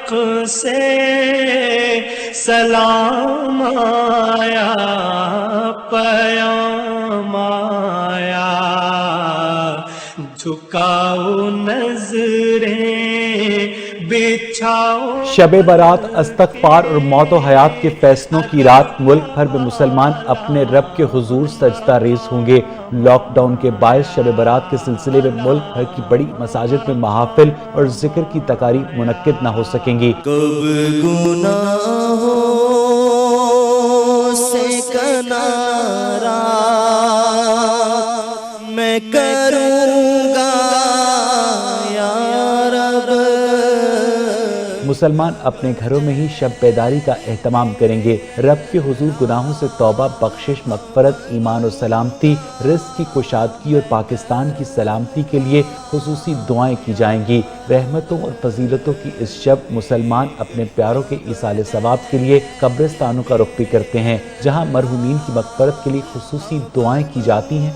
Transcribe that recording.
حق سے سلام آیا، پیام آیا، جھکاؤ نظریں بچھاؤ۔ شب برات، استغفار اور موت و حیات کے فیصلوں کی رات، ملک بھر میں مسلمان اپنے رب کے حضور سجدہ ریز ہوں گے۔ لاک ڈاؤن کے باعث شب برات کے سلسلے میں ملک بھر کی بڑی مساجد میں محافل اور ذکر کی تقاریب منعقد نہ ہو سکیں گی۔ کب گناہوں سے کنارہ میں کروں گا یا رب۔ مسلمان اپنے گھروں میں ہی شب بیداری کا اہتمام کریں گے۔ رب کے حضور گناہوں سے توبہ، بخشش، مغفرت، ایمان و سلامتی، رزق کی کشادگی اور پاکستان کی سلامتی کے لیے خصوصی دعائیں کی جائیں گی۔ رحمتوں اور فضیلتوں کی اس شب مسلمان اپنے پیاروں کے ایصال ثواب کے لیے قبرستانوں کا رخ بھی کرتے ہیں، جہاں مرحومین کی مغفرت کے لیے خصوصی دعائیں کی جاتی ہیں۔